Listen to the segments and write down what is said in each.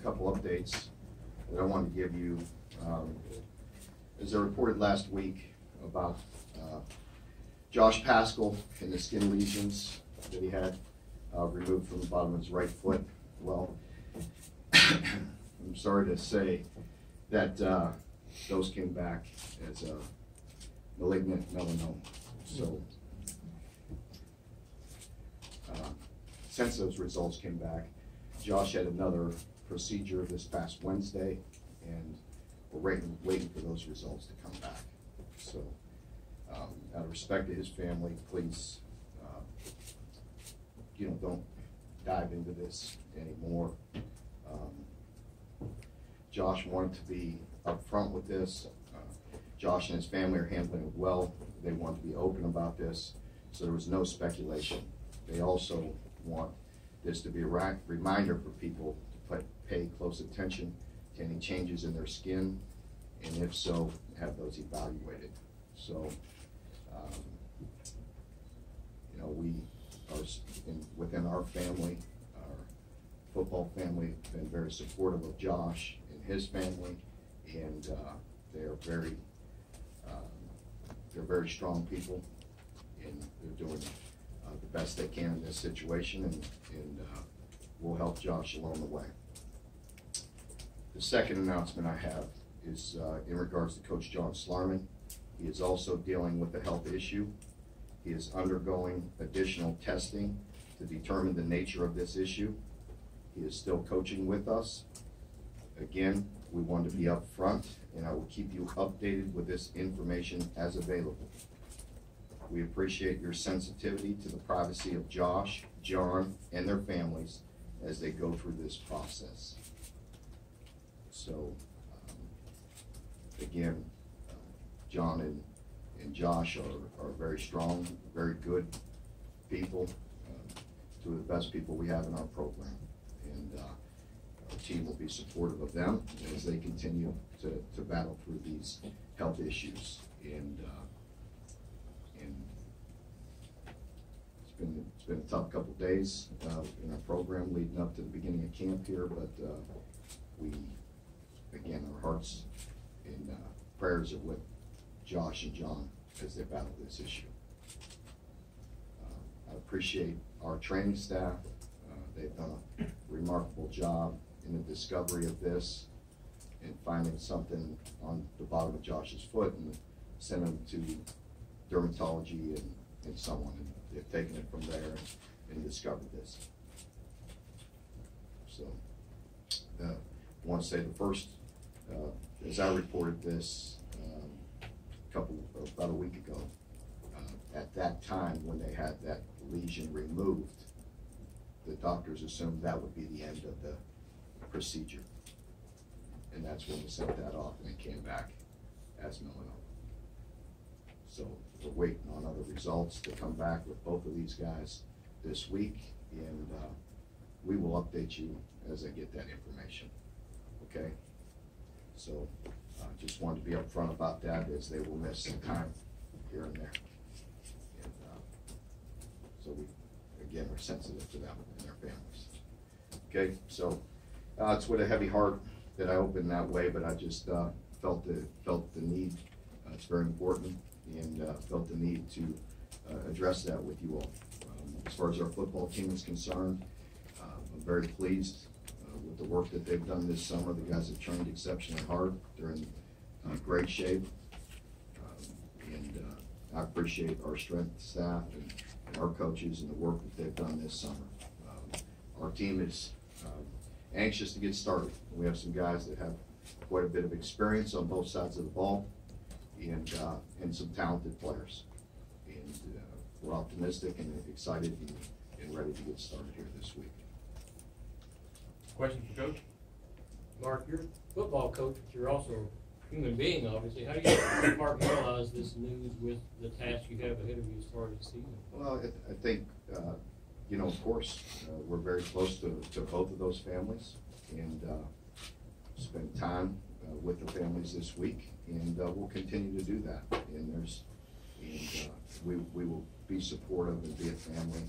couple updates that I wanted to give you. As I reported last week about Josh Paschal and the skin lesions that he had removed from the bottom of his right foot. Well, I'm sorry to say that those came back as a malignant melanoma. So since those results came back, Josh had another procedure this past Wednesday, and we're waiting for those results to come back. So out of respect to his family, please, don't dive into this anymore. Josh wanted to be upfront with this. Josh and his family are handling it well. They want to be open about this, so there was no speculation. They also want this to be a reminder for people to pay close attention to any changes in their skin, and if so, have those evaluated. So, we are within our family, our football family, have been very supportive of Josh and his family, and they're very strong people, and they're doing the best they can in this situation, and we'll help Josh along the way. The second announcement I have is in regards to Coach John Slarman. He is also dealing with a health issue. He is undergoing additional testing to determine the nature of this issue. He is still coaching with us. Again, we want to be upfront, and I will keep you updated with this information as available. We appreciate your sensitivity to the privacy of Josh, John, and their families as they go through this process. So, again, John and Josh are very strong, very good people, two of the best people we have in our program. And our team will be supportive of them as they continue to battle through these health issues. And it's been a tough couple days in our program leading up to the beginning of camp here, but again, our hearts and prayers are with Josh and John as they battle this issue. I appreciate our training staff. They've done a remarkable job in the discovery of this and finding something on the bottom of Josh's foot and sent him to dermatology and someone, and they've taken it from there and discovered this. So I want to say the first, as I reported this about a week ago, at that time when they had that lesion removed, the doctors assumed that would be the end of the procedure. And that's when we sent that off, and it came back as melanoma. So we're waiting on other results to come back with both of these guys this week, and we will update you as I get that information. Okay? So just wanted to be upfront about that, as they will miss some time here and there. And so we, again, are sensitive to them and their families. Okay, so it's with a heavy heart that I opened that way, but I just felt the need. It's very important, and felt the need to address that with you all. As far as our football team is concerned, I'm very pleased with the work that they've done this summer. The guys have trained exceptionally hard. They're in great shape, and I appreciate our strength staff and our coaches and the work that they've done this summer. Our team is anxious to get started. We have some guys that have quite a bit of experience on both sides of the ball, and some talented players. And we're optimistic and excited and ready to get started here this week. Question for Coach? Mark, you're a football coach, but you're also a human being, obviously. How do you compartmentalize this news with the task you have ahead of you as far as the season? Well, I think, of course, we're very close to both of those families, and spend time with the families this week, and we'll continue to do that. And we will be supportive and be a family,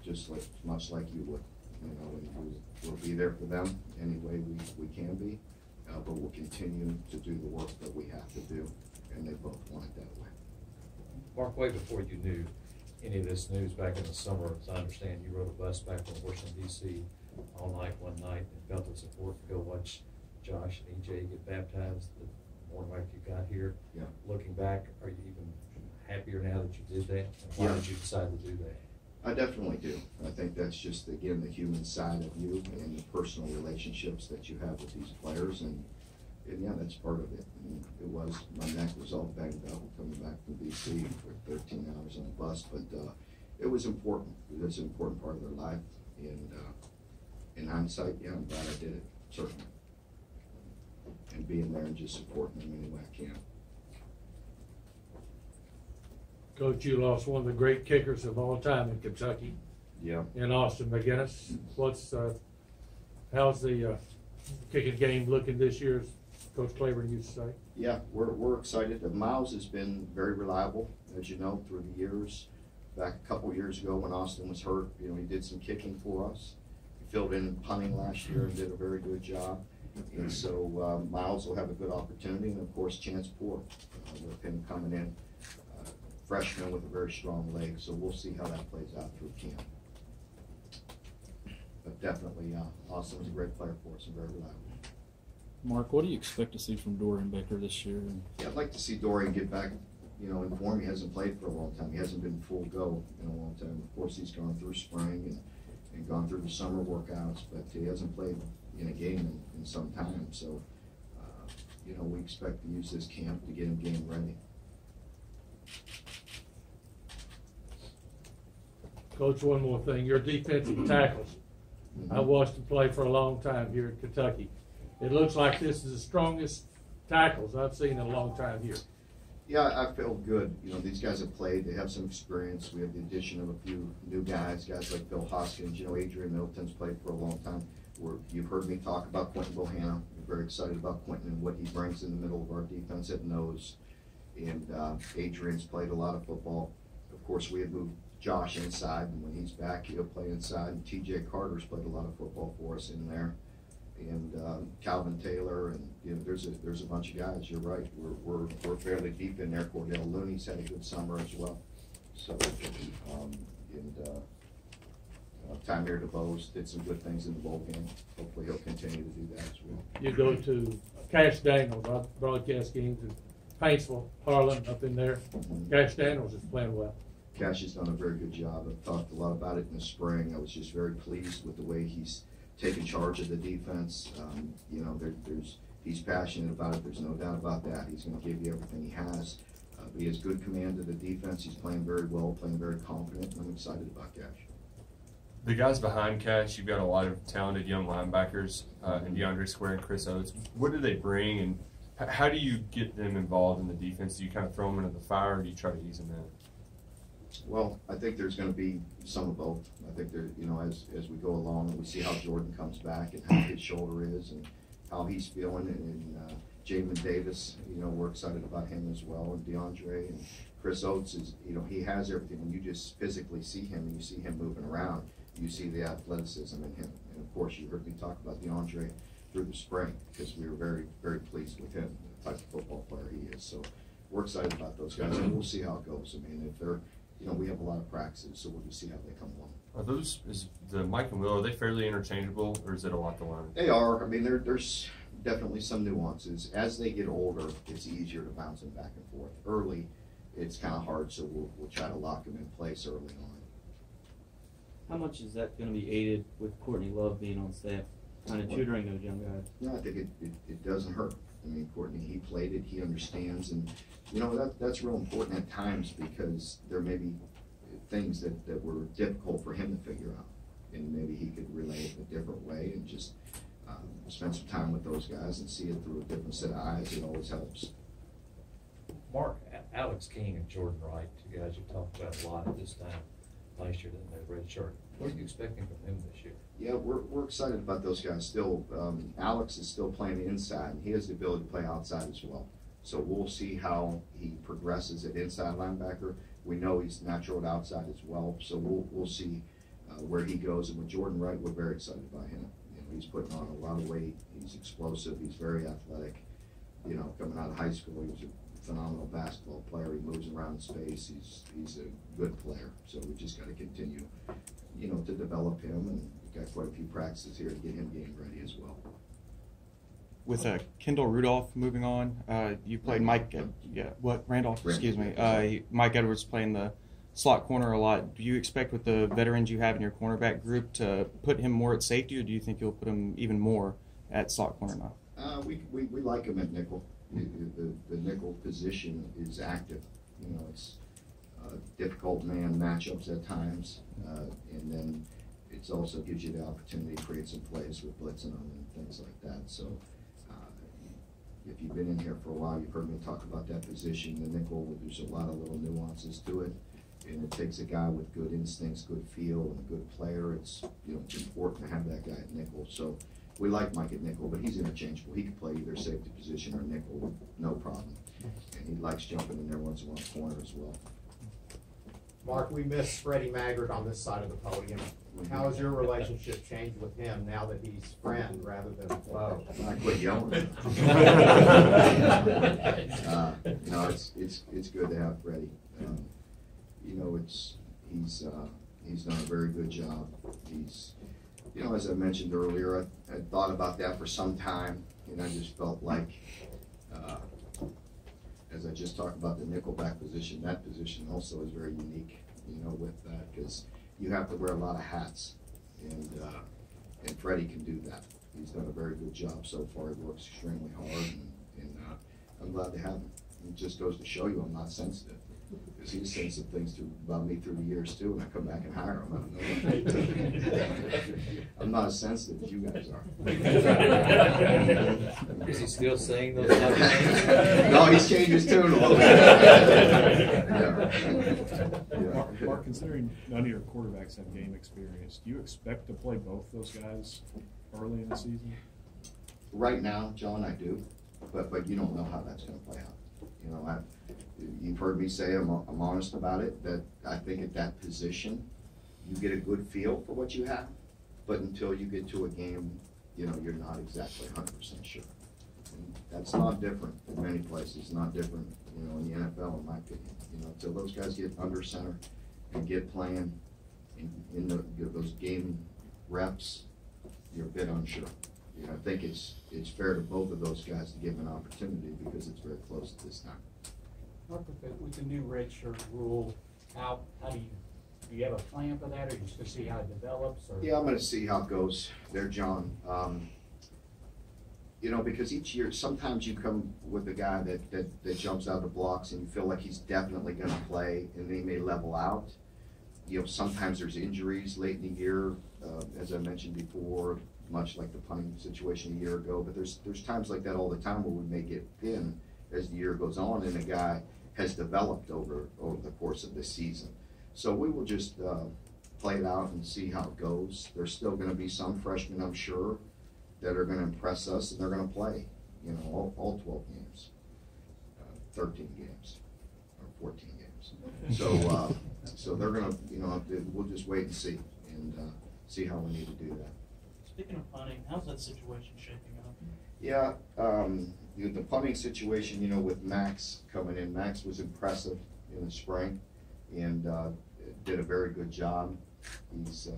just much like you would. and we'll be there for them any way we can be, but we'll continue to do the work that we have to do, and they both want it that way. Mark, way before you knew any of this news back in the summer, as I understand, you rode a bus back from Washington, D.C. all night one night and felt the support to go watch Josh and EJ get baptized the morning after you got here. Yeah. Looking back, are you even happier now that you did that? And why did you decide to do that? I definitely do. I think that's just, again, the human side of you and the personal relationships that you have with these players, and yeah, that's part of it. And it was, my neck was all banged up coming back from DC for 13 hours on a bus, but it was important. It was an important part of their life, and in hindsight, yeah, I'm glad I did it, certainly. And being there and just supporting them any way I can. Coach, you lost one of the great kickers of all time in Kentucky. Yeah. In Austin McGinnis. How's the kicking game looking this year, as Coach Claiborne used to say? Yeah, we're excited. Miles has been very reliable, as you know, through the years. Back a couple years ago when Austin was hurt, he did some kicking for us. He filled in punting last year and did a very good job. And so Miles will have a good opportunity, and of course Chance Poor, with him coming in, freshman with a very strong leg. So we'll see how that plays out through camp. But definitely, Austin's a great player for us and very reliable. Mark, what do you expect to see from Dorian Baker this year? Yeah, I'd like to see Dorian get back, in form. He hasn't played for a long time. He hasn't been full go in a long time. Of course, he's gone through spring and gone through the summer workouts, but he hasn't played in a game in some time. So, we expect to use this camp to get him game ready. Coach, one more thing. Your defensive tackles. I watched them play for a long time here in Kentucky. It looks like this is the strongest tackles I've seen in a long time here. Yeah, I feel good. These guys have played. They have some experience. We have the addition of a few new guys like Bill Hoskins. Adrian Middleton's played for a long time. You've heard me talk about Quentin Bohanna. We're very excited about Quentin and what he brings in the middle of our defense at nose. And Adrian's played a lot of football. Of course, we have moved Josh inside, and when he's back, he'll play inside. And T.J. Carter's played a lot of football for us in there. And Calvin Taylor, and there's a bunch of guys. You're right. We're fairly deep in there. Cordell Looney's had a good summer as well. So Tymer DeVos did some good things in the bowl game. Hopefully he'll continue to do that as well. You go to Cash Daniels, I broadcast games in Paintsville, Harlan, up in there. Cash Daniels is playing well. Cash has done a very good job. I've talked a lot about it in the spring. I was just very pleased with the way he's taken charge of the defense. He's passionate about it. There's no doubt about that. He's going to give you everything he has. But he has good command of the defense. He's playing very well, playing very confident, and I'm excited about Cash. The guys behind Cash, you've got a lot of talented young linebackers, and DeAndre Square and Chris Oates. What do they bring, and how do you get them involved in the defense? Do you kind of throw them into the fire, or do you try to ease them in? Well, I think there's going to be some of both. I think there, as we go along and we see how Jordan comes back and how his shoulder is and how he's feeling, and Jamin Davis, we're excited about him as well, and DeAndre and Chris Oates is, he has everything. When you just physically see him and you see him moving around, you see the athleticism in him. And of course, you heard me talk about DeAndre through the spring because we were very, very pleased with him, the type of football player he is. So we're excited about those guys, and we'll see how it goes. I mean, if they're, we have a lot of practices, so we'll just see how they come along. Are those, is the Mike and Will, are they fairly interchangeable, or is it a lot to learn? They are. I mean, there's definitely some nuances. As they get older, it's easier to bounce them back and forth. Early, it's kind of hard, so we'll try to lock them in place early on. How much is that going to be aided with Courtney Love being on staff, kind of tutoring those young guys? No, I think it doesn't hurt. I mean, Courtney, he played it, he understands, and that's real important at times because there may be things that were difficult for him to figure out, and maybe he could relay it a different way and just spend some time with those guys and see it through a different set of eyes. It always helps. Mark, Alex King and Jordan Wright, two guys you talked about a lot at this time last year, didn't they? Red shirt. What are you expecting from them this year? Yeah, we're excited about those guys still. Alex is still playing inside, and he has the ability to play outside as well. So we'll see how he progresses at inside linebacker. We know he's natural at outside as well, so we'll see where he goes. And with Jordan Wright, we're very excited by him. You know, he's putting on a lot of weight. He's explosive. He's very athletic. You know, coming out of high school, he was a phenomenal basketball player. He moves around in space. He's a good player. So we just got to continue, you know, to develop him. And we've got quite a few practices here to get him game ready as well. With Kendall Rudolph moving on, you played Mike. Randolph. Excuse me. Mike Edwards playing the slot corner a lot. Do you expect with the veterans you have in your cornerback group to put him more at safety, or do you think you'll put him even more at slot corner now? We like him at nickel. The nickel position is active. You know, it's difficult man matchups at times, and then it also gives you the opportunity to create some plays with blitzing them and things like that. So. If you've been in here for a while, you've heard me talk about that position. The nickel, there's a lot of little nuances to it, and it takes a guy with good instincts, good feel, and a good player. It's, you know, it's important to have that guy at nickel. So we like Mike at nickel, but he's interchangeable. He can play either safety position or nickel, no problem. And he likes jumping in there once in a corner as well. Mark, we miss Freddie Maggard on this side of the podium. How has your relationship changed with him now that he's friend rather than foe? I quit yelling. You know, it's good to have Freddie. You know, he's done a very good job. He's, you know, as I mentioned earlier, I thought about that for some time, and I just felt like, as I just talked about the nickelback position, that position also is very unique, you know, with that, because you have to wear a lot of hats, and Freddie can do that. He's done a very good job so far. He works extremely hard, and I'm glad to have him. It just goes to show you I'm not sensitive, because he's saying some things about me through the years too, and I come back and hire him. I don't know. I'm not as sensitive as you guys are. Is he still saying those type of things? No, he's changed his tune a little bit. Mark, considering none of your quarterbacks have game experience, do you expect to play both those guys early in the season? Right now, John, I do, but you don't know how that's going to play out. You know, you've heard me say I'm honest about it, that I think at that position you get a good feel for what you have, but until you get to a game, you know, you're not exactly 100% sure. And that's not different in many places, not different, you know, in the NFL, in my opinion. You know, until those guys get under center and get playing in those game reps, you're a bit unsure. You know, I think it's fair to both of those guys to give them an opportunity because it's very close at this time. Mark, with the new redshirt rule, how do you have a plan for that, or you just gonna see how it develops? Or? Yeah, I'm going to see how it goes there, John. You know, because each year, sometimes you come with a guy that jumps out of the blocks and you feel like he's definitely going to play, and they may level out. You know, sometimes there's injuries late in the year, as I mentioned before, much like the punting situation a year ago. But there's times like that all the time where we may get thin as the year goes on, and a guy has developed over the course of this season. So we will just play it out and see how it goes. There's still going to be some freshmen, I'm sure, that are going to impress us, and they're going to play, you know, all 12 games, 13 games, or 14 games. So they're going to, you know, we'll just wait and see how we need to do that. Speaking of punting, how's that situation shaping up? Yeah, the punting situation, you know, with Max coming in, Max was impressive in the spring and did a very good job. He's the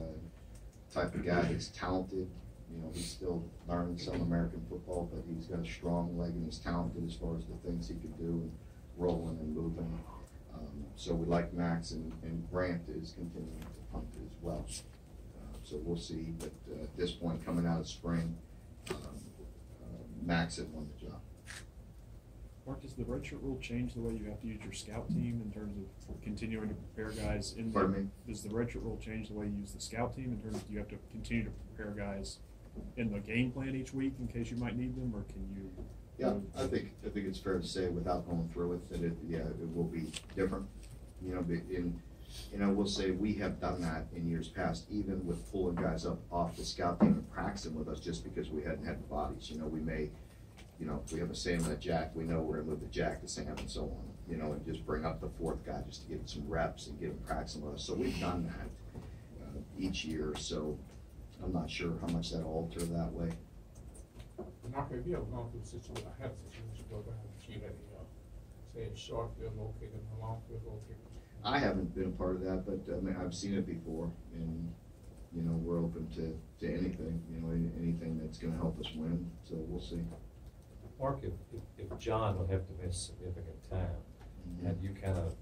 type of guy that's talented. You know, he's still learning some American football, but he's got a strong leg and he's talented as far as the things he can do and rolling and moving. So we like Max, and Grant is continuing to punt as well. So we'll see, but at this point, coming out of spring, Max had won the job. Mark, does the redshirt rule change the way you have to use your scout team in terms of continuing to prepare guys in Pardon me? Does the redshirt rule change the way you use the scout team in terms of, do you have to continue to prepare guys in the game plan each week in case you might need them, or can you? Yeah, I think it's fair to say, without going through it, that it will be different. You know, we'll say we have done that in years past, even with pulling guys up off the scout team and practicing with us just because we hadn't had the bodies. You know, we may, you know, if we have a Sam and a Jack, we know we're going to move the Jack to Sam and so on. You know, and just bring up the fourth guy just to give him some reps and get him practicing with us. So we've done that. each year, so I'm not sure how much that'll alter that way. Mark, have you ever gone through a situation, I had a situation go down that you had say a short field goal kick and a long field goal kick? I haven't been a part of that, but I mean, I've seen it before, and you know, we're open to anything, you know, anything that's going to help us win. So we'll see. Mark, if John would have to miss significant time, have you kind of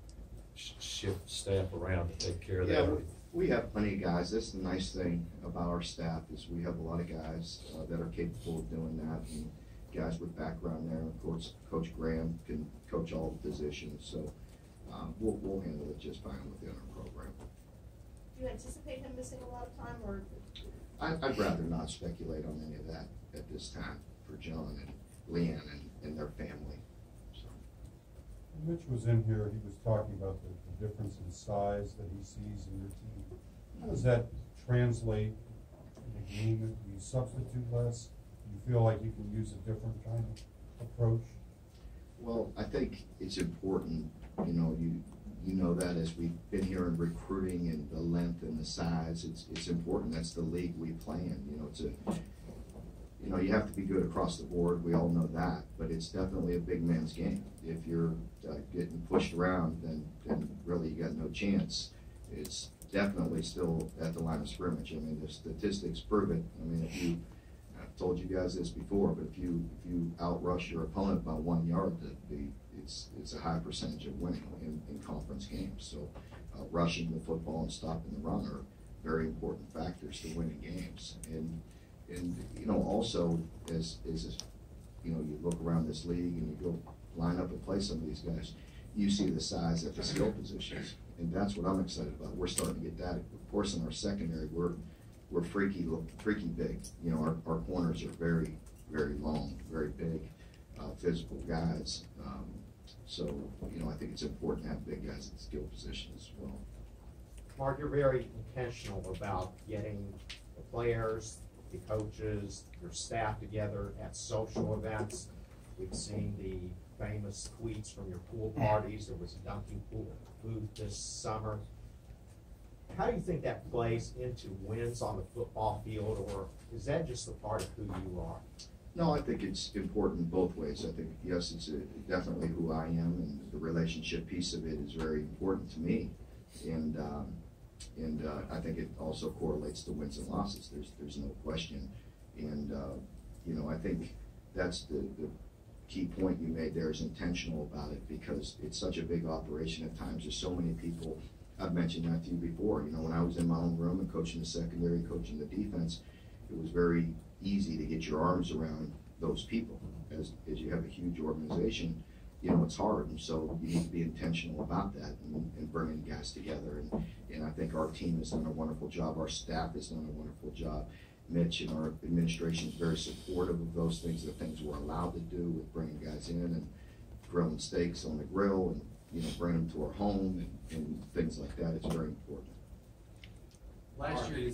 shift staff around to take care of that? Yeah, we have plenty of guys. That's the nice thing about our staff is we have a lot of guys that are capable of doing that, and guys with background there. Of course, Coach Graham can coach all the positions, so we'll handle it just fine within our program. Do you anticipate him missing a lot of time, or? I'd rather not speculate on any of that at this time for John and Leanne and their family. So. Mitch was in here, he was talking about the difference in size that he sees in your team. How does that translate in the game? Do you substitute less? Do you feel like you can use a different kind of approach? Well, I think it's important, you know, you know that as we've been here in recruiting and the length and the size, it's important. That's the league we play in. You know, you know, you have to be good across the board. We all know that, but it's definitely a big man's game. If you're getting pushed around, then really you got no chance. It's definitely still at the line of scrimmage. I mean, the statistics prove it. I mean, I've told you guys this before, but if you outrush your opponent by 1 yard, it's a high percentage of winning in conference games. So rushing the football and stopping the run are very important factors to winning games. And you know, also as you know, you look around this league and you go line up and play some of these guys, you see the size at the skill positions, and that's what I'm excited about. We're starting to get that. Of course, in our secondary, we're freaky big. You know, our corners are very, very long, very big, physical guys. So, you know, I think it's important to have big guys at skill positions as well. Mark, you're very intentional about getting the players, the coaches, your staff together at social events. We've seen the famous tweets from your pool parties. There was a dunking pool booth this summer. How do you think that plays into wins on the football field, or is that just a part of who you are? No, I think it's important both ways. I think, yes, it's definitely who I am, and the relationship piece of it is very important to me. And I think it also correlates to wins and losses. There's no question. And, you know, I think that's the key point you made there is intentional about it, because it's such a big operation at times. There's so many people. I've mentioned that to you before. You know, when I was in my own room and coaching the secondary, coaching the defense, it was very easy to get your arms around those people. As you have a huge organization, you know, it's hard, and so you need to be intentional about that and bringing guys together. And I think our team has done a wonderful job. Our staff has done a wonderful job. Mitch and our administration is very supportive of those things, the things we're allowed to do with bringing guys in and grilling steaks on the grill and, you know, bringing them to our home and things like that. It's very important. Last year,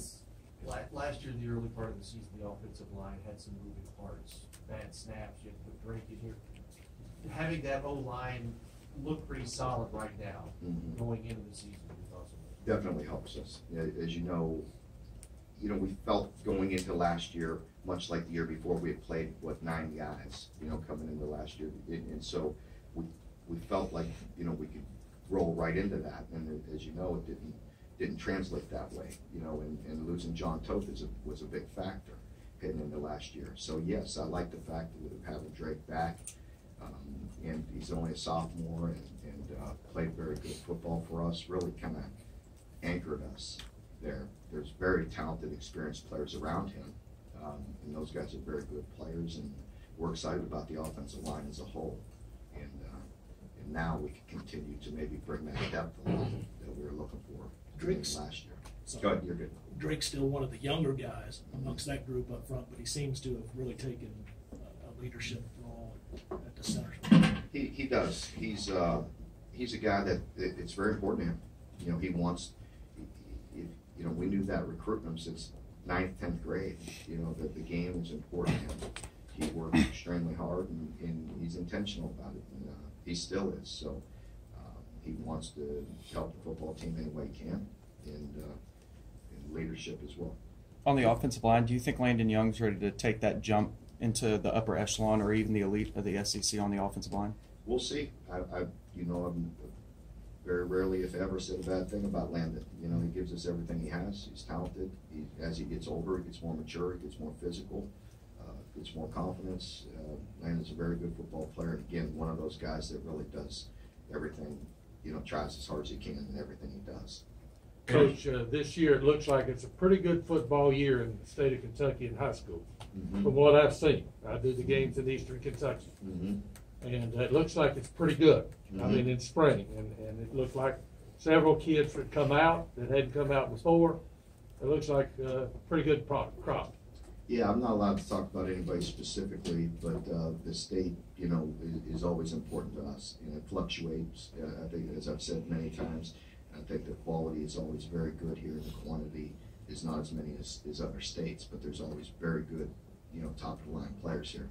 the early part of the season, the offensive line had some moving parts, bad snaps. You had to put Drake in here. Having that O-line look pretty solid right now, going into the season, Definitely helps us. As you know, we felt going into last year, much like the year before, we had played, 9 guys, you know, coming into last year. And so we felt like, you know, we could roll right into that. And as you know, it didn't translate that way, you know, and losing John Toth was a big factor heading into last year. So yes, I like the fact that we're having Drake back, and he's only a sophomore and played very good football for us, really kind of anchored us there. There's very talented, experienced players around him, and those guys are very good players, and we're excited about the offensive line as a whole. And now we can continue to maybe bring that depth along that we were looking for last year. Go ahead, you're good. Drake's still one of the younger guys amongst that group up front, but he seems to have really taken a leadership role at the center. He does. He's a guy that it's very important to him. You know, he wants. You know, we knew that recruiting him since 9th, 10th grade. You know, that the game was important to him. He worked extremely hard, and he's intentional about it. And, he still is. So he wants to help the football team any way he can, and leadership as well. On the offensive line, do you think Landon Young's ready to take that jump into the upper echelon or even the elite of the SEC on the offensive line? We'll see. I'm very rarely, if ever, said a bad thing about Landon. He gives us everything he has. He's talented. As he gets older, he gets more mature, he gets more physical, gets more confidence. Landon's a very good football player. And again, one of those guys that really does everything, tries as hard as he can in everything he does. Coach, this year it looks like it's a pretty good football year in the state of Kentucky in high school. Mm-hmm. From what I've seen, I did the games in Eastern Kentucky, Mm-hmm. and it looks like it's pretty good. Mm-hmm. I mean, in spring, and it looked like several kids that come out that hadn't come out before. It looks like a pretty good crop. Yeah, I'm not allowed to talk about anybody specifically, but the state, is always important to us, and it fluctuates. I think, as I've said many times, I think the quality is always very good here. The quantity is not as many as other states, but there's always very good, top of the line players here.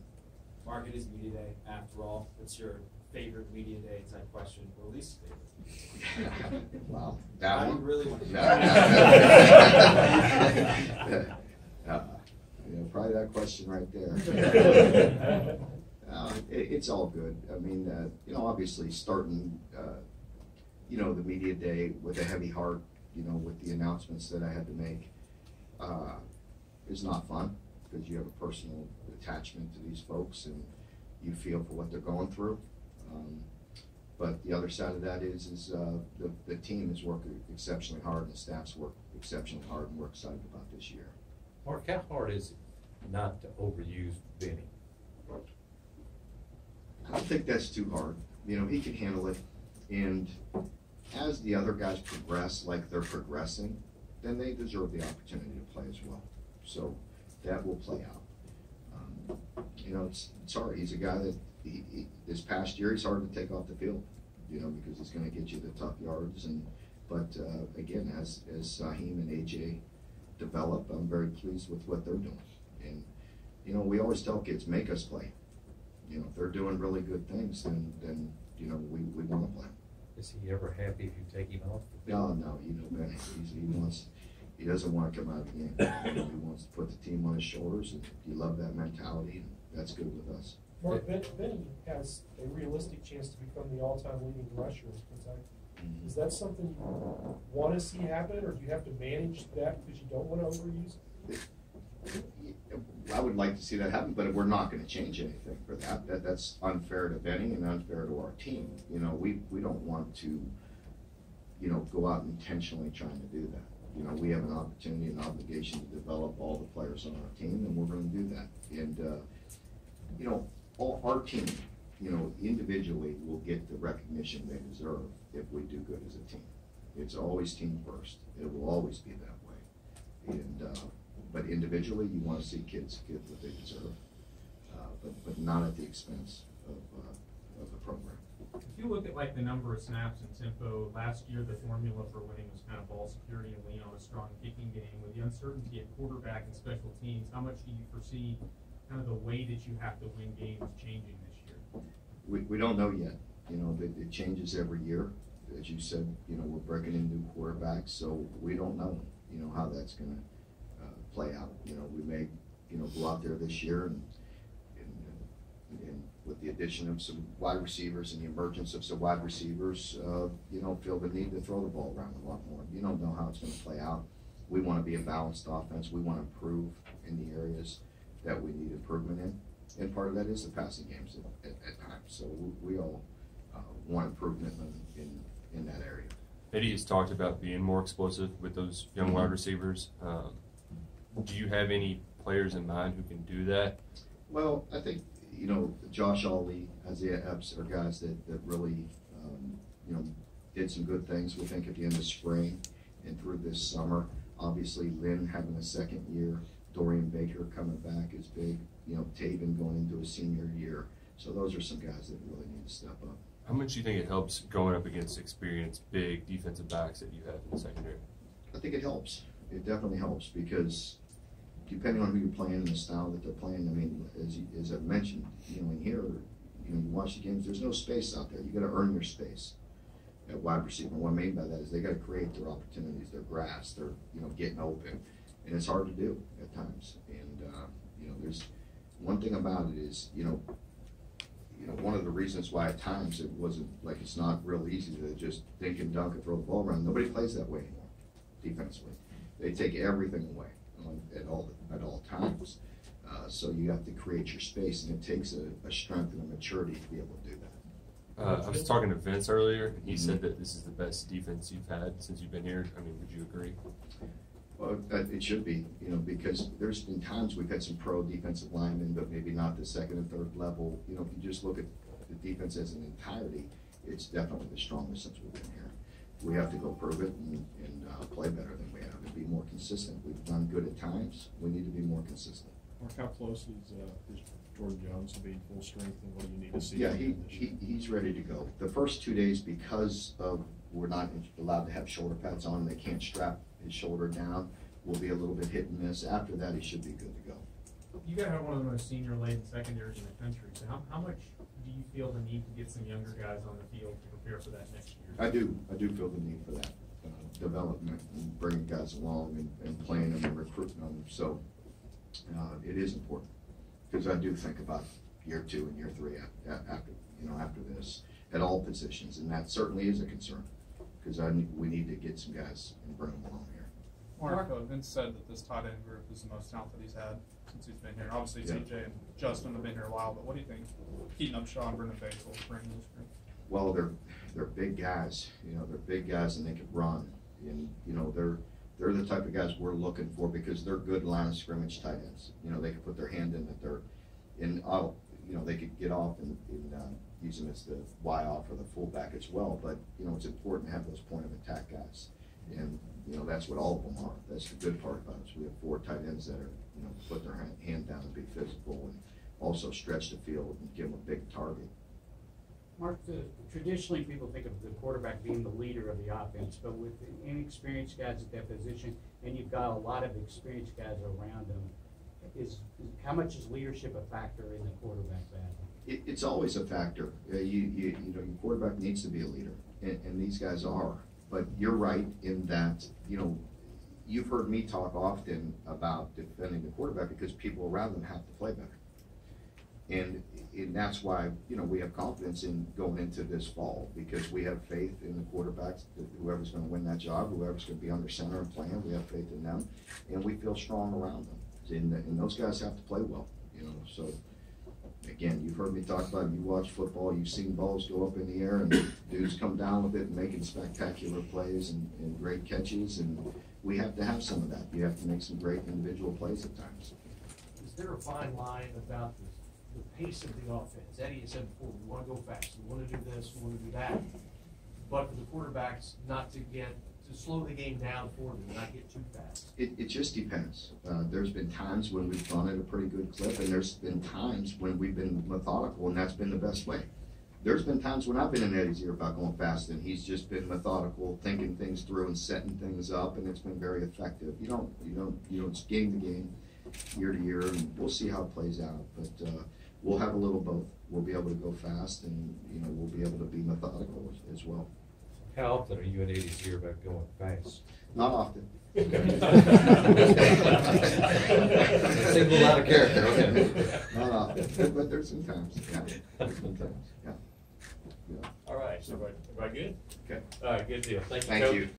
Mark, it is Media Day after all. What's your favorite Media Day type question, or least favorite? Wow, that one? You really want to probably that question right there. It's all good. I mean, obviously starting, the media day with a heavy heart, with the announcements that I had to make, is not fun because you have a personal attachment to these folks and you feel for what they're going through. But the other side of that is the team is working exceptionally hard and the staff's work exceptionally hard, and we're excited about this year. Mark, how hard is it not to overuse Benny? I don't think that's too hard. He can handle it. And as the other guys progress like they're progressing, then they deserve the opportunity to play as well. So that will play out. It's hard. He's a guy that this past year he's hard to take off the field, because he's going to get you the tough yards. But again, as Saheem and AJ develop, I'm very pleased with what they're doing. And we always tell kids, make us play. If they're doing really good things, then we want to play. Is he ever happy if you take him off? No, Benny. He doesn't want to come out of the game. He wants to put the team on his shoulders, and you love that mentality, and that's good with us. Mark, Benny has a realistic chance to become the all-time leading rusher in Kentucky. Mm-hmm. Is that something you want to see happen, or do you have to manage that because you don't want to overuse it? I would like to see that happen, but we're not going to change anything for that. That's unfair to Benny and unfair to our team. We don't want to, go out intentionally trying to do that. We have an opportunity and obligation to develop all the players on our team, and we're going to do that. And all our team, individually will get the recognition they deserve if we do good as a team. It's always team first. It will always be that way. And but individually, you want to see kids get what they deserve, but not at the expense of the program. If you look at the number of snaps and tempo, last year the formula for winning was kind of ball security and lean on a strong kicking game. With the uncertainty at quarterback and special teams, how much do you foresee kind of the way that you have to win games changing this year? We don't know yet. It changes every year. As you said, we're breaking in new quarterbacks, so we don't know, how that's going to play out. We may, go out there this year and with the addition of some wide receivers and the emergence of some wide receivers, feel the need to throw the ball around a lot more. You don't know how it's going to play out. We want to be a balanced offense. We want to improve in the areas that we need improvement in. And part of that is the passing games at times. So we all want improvement in that area. Eddie has talked about being more explosive with those young wide receivers. Do you have any players in mind who can do that? Well, I think, Josh Ali, Isaiah Epps are guys that really, did some good things, we think, at the end of spring and through this summer. Obviously, Lynn having a second year, Dorian Baker coming back is big, Taven going into his senior year. So those are some guys that really need to step up. How much do you think it helps going up against experienced, big defensive backs that you have in the secondary? I think it helps. It definitely helps because depending on who you're playing and the style that they're playing, I mean, as I've mentioned, in here, you watch the games, there's no space out there. You got to earn your space. at wide receiver. What I mean by that is they got to create their opportunities, their grass, their, getting open, and it's hard to do at times. And there's one thing about it is, one of the reasons why at times it wasn't like it's not real easy to just think and dunk and throw the ball around. Nobody plays that way anymore defensively. They take everything away at all times. So you have to create your space, and it takes a strength and a maturity to be able to do that. I was talking to Vince earlier, and he said that this is the best defense you've had since you've been here. I mean, would you agree? Well, it should be, because there's been times we've had some pro defensive linemen, but maybe not the second and third level. If you just look at the defense as an entirety, it's definitely the strongest since we've been here. We have to go prove it and play better than we have and be more consistent. We've done good at times. We need to be more consistent. Mark, how close is Jordan Jones to being full strength, and what do you need to see? Yeah, he's ready to go. The first 2 days, because of we're not allowed to have shoulder pads on, and they can't strap his shoulder down, will be a little bit hit and miss. After that, he should be good to go. You guys have one of the most senior-laden secondaries in the country. So how much do you feel the need to get some younger guys on the field to prepare for that next year? I do feel the need for that development and bringing guys along and playing them and recruiting them. So it is important, because I do think about year 2 and year 3 after this at all positions, and that certainly is a concern, because we need to get some guys and bring them along here. Mark, Vince said that this tight end group is the most talented he's had since he's been here. Obviously, Yeah. TJ and Justin have been here a while, but what do you think Keaton Upshaw and Brendan Bates will bring to this group? Well, they're big guys. They're big guys, and they can run. And they're the type of guys we're looking for, because they're good line of scrimmage tight ends. They can put their hand in the dirt, and they could get off and use them as the Y off or the fullback as well. But it's important to have those point of attack guys, and that's what all of them are. That's the good part about it. We have 4 tight ends that are put their hand down and be physical, and also stretch the field and give them a big target. Mark, traditionally people think of the quarterback being the leader of the offense, but with the inexperienced guys at that position, and you've got a lot of experienced guys around them, how much is leadership a factor in the quarterback battle? It's always a factor. Your quarterback needs to be a leader, and these guys are. But you're right in that, you've heard me talk often about defending the quarterback because people around them have to play better. And that's why, we have confidence in going into this fall, because we have faith in the quarterbacks, that whoever's going to win that job, whoever's going to be under center and playing, we have faith in them, and we feel strong around them. And those guys have to play well, So, again, you've heard me talk about it. You watch football, you've seen balls go up in the air, and dudes come down with it and making spectacular plays and great catches, and we have to have some of that. You have to make some great individual plays at times. Is there a fine line about the pace of the offense? Eddie has said before, we want to go fast, we want to do this, we want to do that. But for the quarterbacks, not to slow the game down for them, not get too fast. It just depends. There's been times when we've gone at a pretty good clip, and there's been times when we've been methodical, and that's been the best way. There's been times when I've been in Eddie's ear about going fast, and he's just been methodical, thinking things through and setting things up, and it's been very effective. You don't game to game, year to year, and we'll see how it plays out. But we'll have a little both. We'll be able to go fast, and we'll be able to be methodical as well. How often are you in Eddie's ear about going fast? Not often. Single out of character, okay. Not often, but there's some times. Yeah, there's some times. Yeah. All right, so everybody good? Okay. All right, good deal. Thank you, Thank Coach. you.